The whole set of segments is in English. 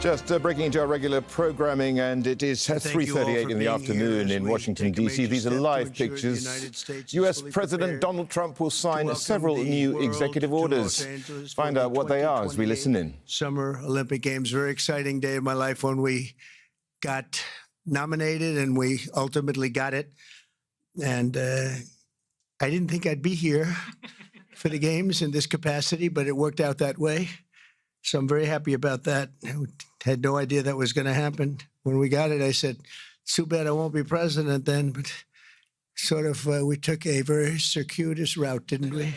Just breaking into our regular programming, and it is 3:38 in the afternoon in Washington, D.C. These are live pictures. U.S. President Donald Trump will sign several new executive orders. Find out what they are as we listen in. Summer Olympic Games, very exciting day of my life when we got nominated and we ultimately got it. And I didn't think I'd be here for the games in this capacity, but it worked out that way. So I'm very happy about that. I had no idea that was going to happen. When we got it, I said, it's too bad I won't be president then. But sort of we took a very circuitous route, didn't we?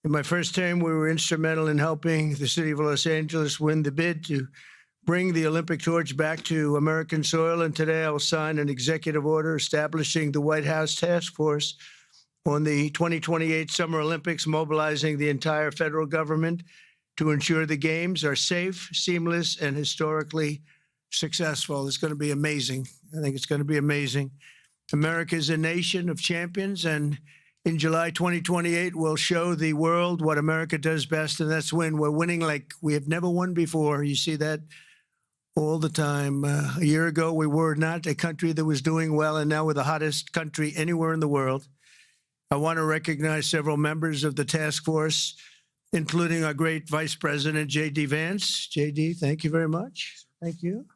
In my first term, we were instrumental in helping the city of Los Angeles win the bid to bring the Olympic torch back to American soil. And today I will sign an executive order establishing the White House task force on the 2028 Summer Olympics, mobilizing the entire federal government to ensure the games are safe, seamless, and historically successful. It's going to be amazing. I think it's going to be amazing. America is a nation of champions, and in July 2028, we'll show the world what America does best, and that's win. We're winning like we have never won before. You see that all the time. A year ago, we were not a country that was doing well, and now we're the hottest country anywhere in the world. I want to recognize several members of the task force, including our great Vice President, J.D. Vance. J.D., thank you very much. Thank you.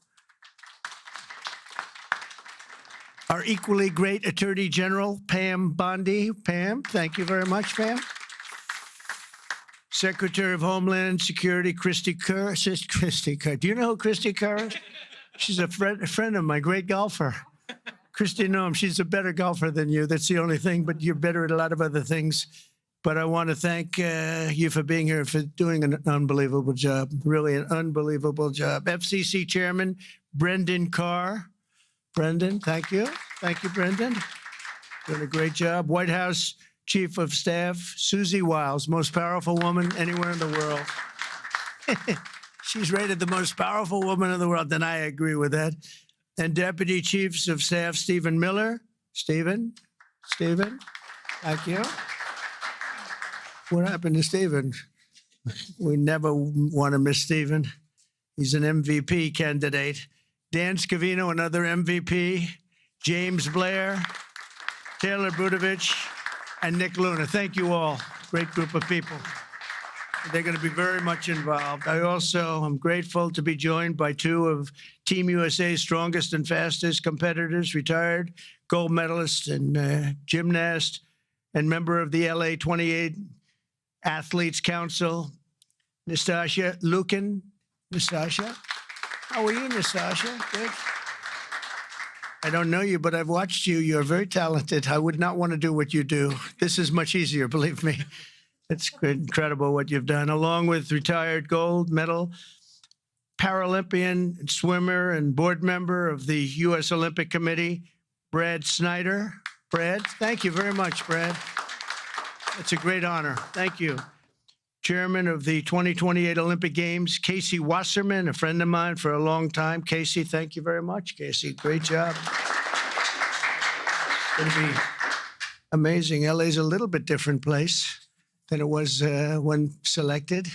Our equally great Attorney General, Pam Bondi. Pam, thank you very much, Pam. Secretary of Homeland Security, Christy Kerr. Christy Kerr. Do you know who Christy Kerr is? She's a friend of mine, great golfer. Christy, no, she's a better golfer than you. That's the only thing, but you're better at a lot of other things. But I want to thank you for being here, for doing an unbelievable job, really an unbelievable job. FCC Chairman Brendan Carr. Brendan, thank you. Thank you, Brendan. Doing a great job. White House Chief of Staff Susie Wiles, most powerful woman anywhere in the world. She's rated the most powerful woman in the world, and I agree with that. And Deputy Chiefs of Staff Stephen Miller. Stephen, thank you. What happened to Stephen? We never want to miss Stephen. He's an MVP candidate. Dan Scavino, another MVP. James Blair, Taylor Budovich, and Nick Luna. Thank you all. Great group of people. They're going to be very much involved. I also am grateful to be joined by two of Team USA's strongest and fastest competitors, retired gold medalist and gymnast, and member of the LA 28 Athletes Council, Nastasha Lukin. Nastasha, how are you, Nastasha? Good. I don't know you, but I've watched you. You're very talented. I would not want to do what you do. This is much easier, believe me. It's incredible what you've done, along with retired gold medal Paralympian swimmer and board member of the U.S. Olympic Committee, Brad Snyder. Brad, thank you very much, Brad. It's a great honor. Thank you. Chairman of the 2028 Olympic Games, Casey Wasserman, a friend of mine for a long time. Casey, thank you very much. Casey, great job. It's going to be amazing. LA's a little bit different place than it was when selected,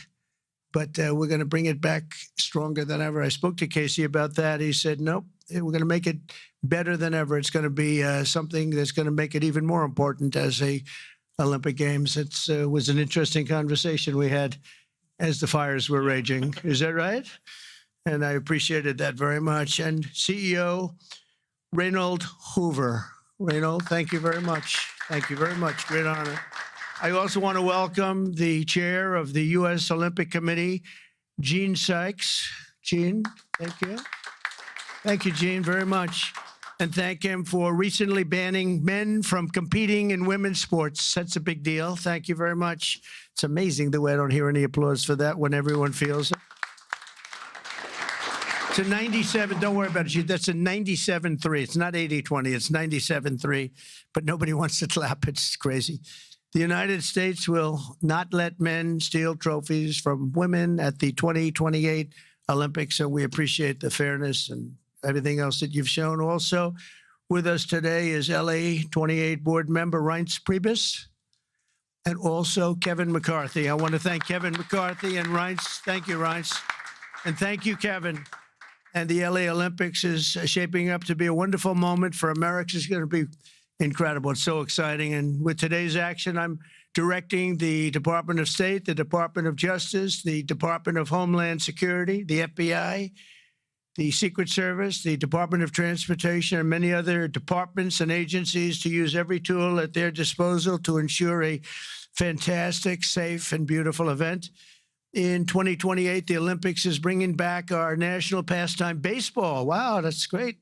but we're going to bring it back stronger than ever. I spoke to Casey about that. He said, nope, we're going to make it better than ever. It's going to be something that's going to make it even more important as a Olympic Games. It was an interesting conversation we had as the fires were raging. Is that right? And I appreciated that very much. And CEO Reynold Hoover. Reynold, thank you very much. Thank you very much. Great honor. I also want to welcome the chair of the U.S. Olympic Committee, Gene Sykes. Gene, thank you. Thank you, Gene, very much. And thank him for recently banning men from competing in women's sports. That's a big deal. Thank you very much. It's amazing the way I don't hear any applause for that when everyone feels it. It's a 97, don't worry about it. That's a 97-3. It's not 80-20, it's 97-3. But nobody wants to clap. It's crazy. The United States will not let men steal trophies from women at the 2028 Olympics, so we appreciate the fairness and everything else that you've shown. Also with us today is LA 28 board member Reince Priebus, and also Kevin McCarthy. I want to thank Kevin McCarthy and Reince. Thank you, Reince. And thank you, Kevin. And the LA Olympics is shaping up to be a wonderful moment for America. It's going to be incredible. It's so exciting. And with today's action, I'm directing the Department of State, the Department of Justice, the Department of Homeland Security, the FBI, the Secret Service, the Department of Transportation, and many other departments and agencies to use every tool at their disposal to ensure a fantastic, safe, and beautiful event. In 2028, the Olympics is bringing back our national pastime, baseball. Wow, that's great.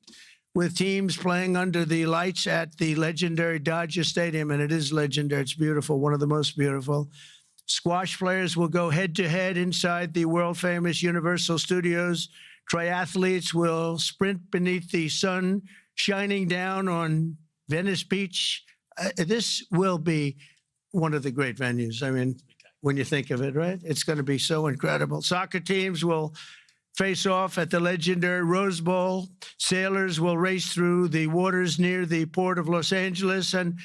With teams playing under the lights at the legendary Dodger Stadium, and it is legendary. It's beautiful, one of the most beautiful. Squash players will go head-to-head inside the world-famous Universal Studios. Triathletes will sprint beneath the sun shining down on Venice Beach. This will be one of the great venues. I mean, when you think of it, right? It's going to be so incredible. Soccer teams will face off at the legendary Rose Bowl. Sailors will race through the waters near the port of Los Angeles, and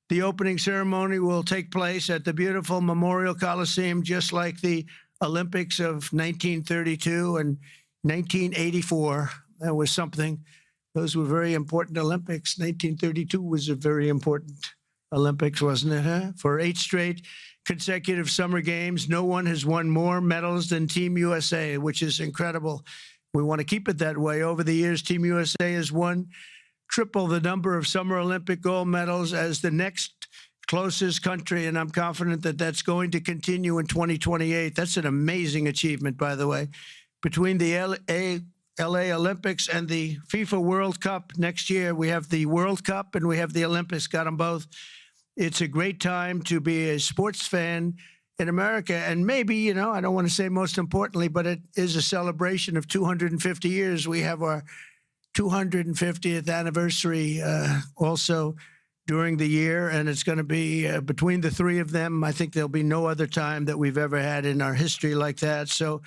the opening ceremony will take place at the beautiful Memorial Coliseum, just like the Olympics of 1932 and 1984. That was something. Those were very important Olympics. 1932 was a very important Olympics, wasn't it, huh? For 8 straight consecutive summer games, no one has won more medals than Team USA, which is incredible. We want to keep it that way. Over the years, Team USA has won triple the number of Summer Olympic gold medals as the next closest country, and I'm confident that that's going to continue in 2028. That's an amazing achievement, by the way. Between the LA Olympics and the FIFA World Cup next year, we have the World Cup and we have the Olympics, got them both. It's a great time to be a sports fan in America. And maybe, you know, I don't want to say most importantly, but it is a celebration of 250 years. We have our 250th anniversary also during the year. And it's going to be between the three of them. I think there'll be no other time that we've ever had in our history like that. So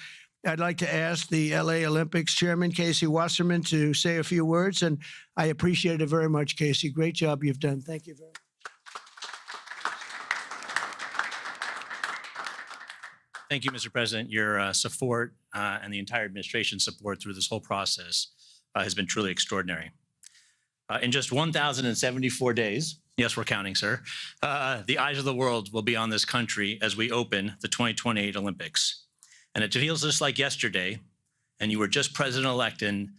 I'd like to ask the LA Olympics Chairman, Casey Wasserman, to say a few words. And I appreciate it very much, Casey. Great job you've done. Thank you very much. Thank you, Mr. President. Your support and the entire administration's support through this whole process has been truly extraordinary. In just 1,074 days, yes, we're counting, sir, the eyes of the world will be on this country as we open the 2028 Olympics. And it feels just like yesterday, and you were just president-elect in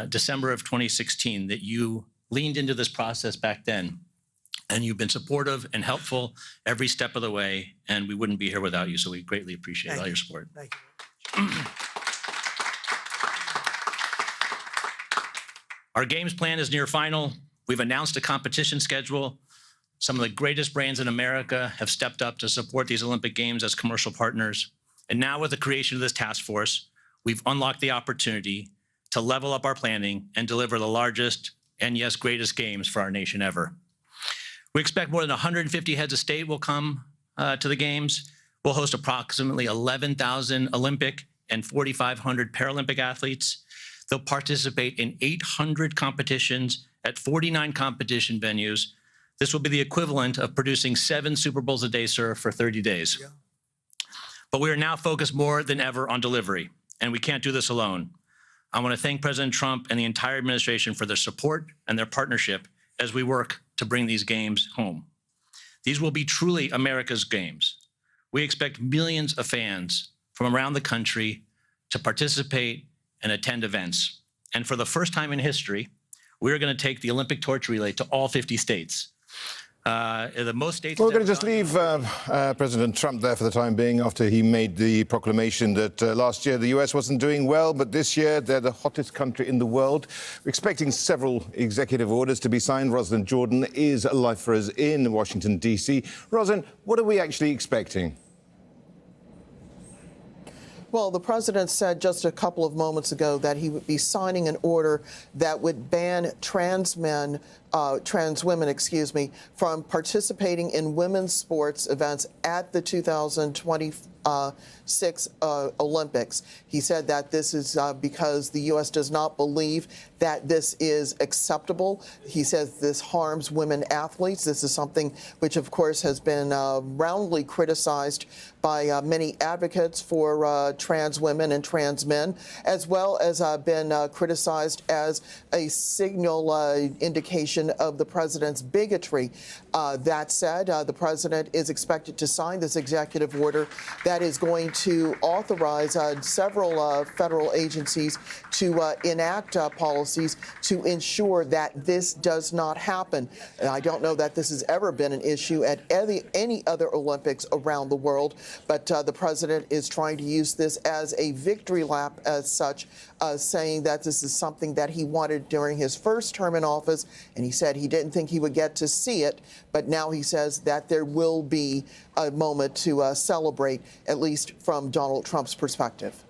December of 2016, that you leaned into this process back then. And you've been supportive and helpful every step of the way, and we wouldn't be here without you, so we greatly appreciate all your support. Thank you. Our games plan is near final. We've announced a competition schedule. Some of the greatest brands in America have stepped up to support these Olympic Games as commercial partners. And now with the creation of this task force, we've unlocked the opportunity to level up our planning and deliver the largest and, yes, greatest games for our nation ever. We expect more than 150 heads of state will come to the Games. We'll host approximately 11,000 Olympic and 4,500 Paralympic athletes. They'll participate in 800 competitions at 49 competition venues. This will be the equivalent of producing 7 Super Bowls a day, sir, for 30 days. Yeah. But we are now focused more than ever on delivery, and we can't do this alone. I want to thank President Trump and the entire administration for their support and their partnership as we work to bring these games home. These will be truly America's games. We expect millions of fans from around the country to participate and attend events. And for the first time in history, we're going to take the Olympic torch relay to all 50 states. The most states. Well, we're going to just leave President Trump there for the time being after he made the proclamation that last year the US wasn't doing well, but this year they're the hottest country in the world. We're expecting several executive orders to be signed. Rosiland Jordan is live for us in Washington, D.C. Rosiland, what are we actually expecting? Well, the president said just a couple of moments ago that he would be signing an order that would ban trans men trans women, excuse me, from participating in women's sports events at the 2026 Olympics. He said that this is because the U.S. does not believe that this is acceptable. He says this harms women athletes. This is something which, of course, has been roundly criticized by many advocates for trans women and trans men, as well as been criticized as a signal indication of the president's bigotry. That said, the president is expected to sign this executive order that is going to authorize several federal agencies to enact policies to ensure that this does not happen. And I don't know that this has ever been an issue at any other Olympics around the world, but the president is trying to use this as a victory lap as such, saying that this is something that he wanted during his first term in office, and he said he didn't think he would get to see it, but now he says that there will be a moment to celebrate, at least from Donald Trump's perspective.